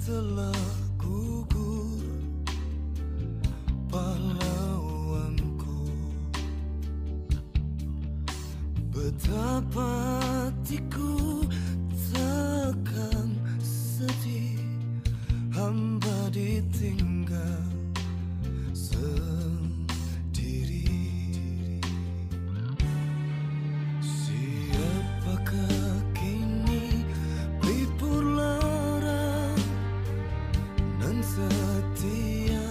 telah gugur pahlawanku. Betapa hatiku takkan sedih, hamba ditinggal sendiri. Siapakah kini pelipur lara nan setia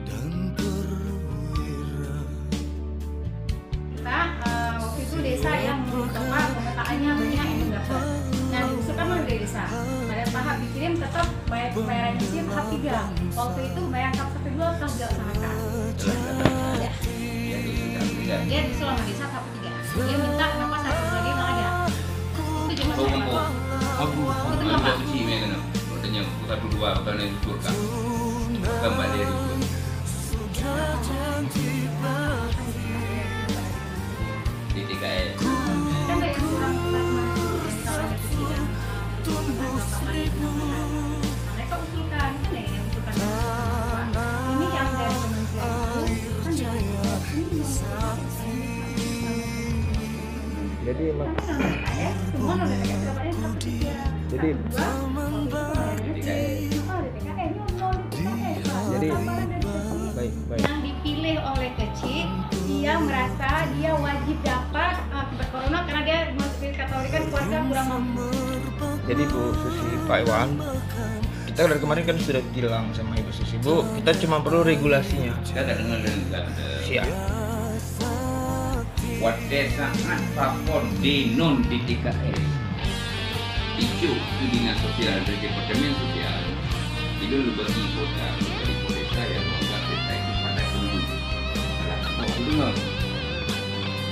dan perwira? Waktu itu desa yang pemetaannya minyak ini dapat. Nah, diusulkan oleh desa. Pada tahap dikirim tetap bayaran SIM tahap 3. Waktu itu bayar tahap 1 2 telah dilaksanakan. Dia disuruh sama desa tahap 3. Dia minta kenapa satu lagi nggak ada. Itu cuma Aku ada suci memang. Katanya bukan dua, bukan yang surga. Gambar dia itu. Di 3S. kan dari orang mereka usulkan kan ya yang usulkan ini yang dari kementerian Jadi cuma udah kayak berapa jadi baik. yang dipilih oleh kecil, dia merasa dia wajib dapat akibat corona karena dia masuk kategori kan keluarga kurang mampu. Jadi Bu Susi, Pak Iwan, kita dari kemarin kan sudah bilang sama Ibu Susi, Bu, kita cuma perlu regulasinya. Kita ada dengar Siap. Wadde sangat papon di non di 3S. Isu itu dinas sosial dari departemen sosial. Itu bagi kota, bagi desa yang melakukan desa itu pada dulu. Kalau mau dengar,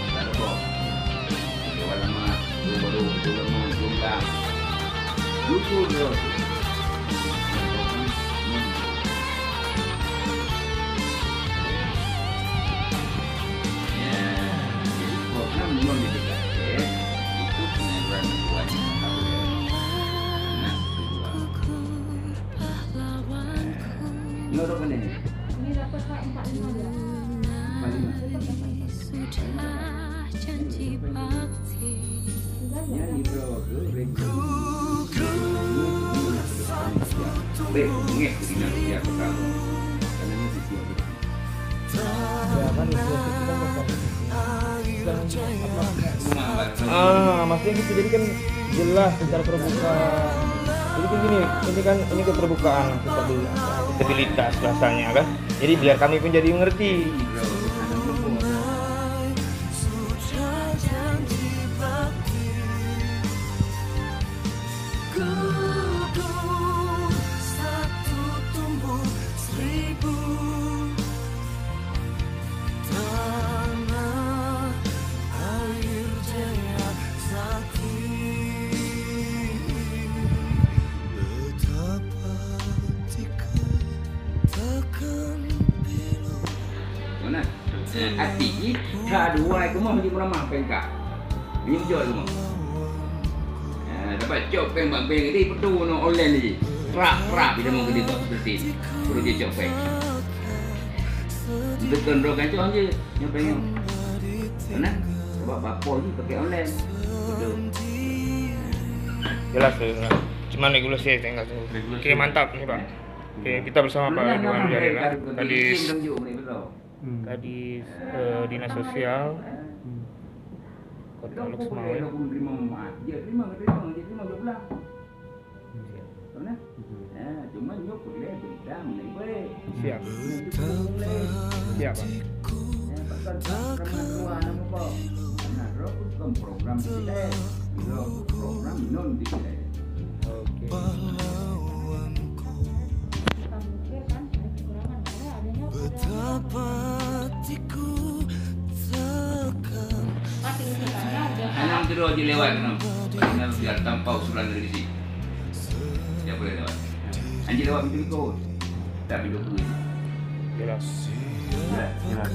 kalau kok, kalau lama, baru jumlah, lucu terus. Non di 3S itu penyaluran kewajiban menurut mana ini? Ini dapat 45 ya. 45. Maksudnya gitu, jadi kan jelas secara terbuka. Jadi kan gini, ini keterbukaan akuntabilitas rasanya kan. Jadi biar kami pun jadi mengerti. Artinya kedua itu mau menjadi ramah pengkak. Ini jual semua. Dapat job peng ini betul no online ni. Kerap bila mau kita seperti perlu dia job peng. Betul rokan tu aja yang pengen. Mana? Sebab bapa ni pakai online. Betul. Jelas. Cuman regulasi tinggal tunggu. Oke, mantap nih Pak. Oke, kita bersama Pak Iwan Jarela, Kadis Dinas Sosial Kota Luxmawe. Siap. Siap Pak. Program non di Oke. Betapa hatiku takkan Anam terus aja lewat no. Anam biar tanpa usulan dari sini. Dia boleh lewat. Anjir lewat pintu kau. Tak pintu kuih. Jelas. Jelas.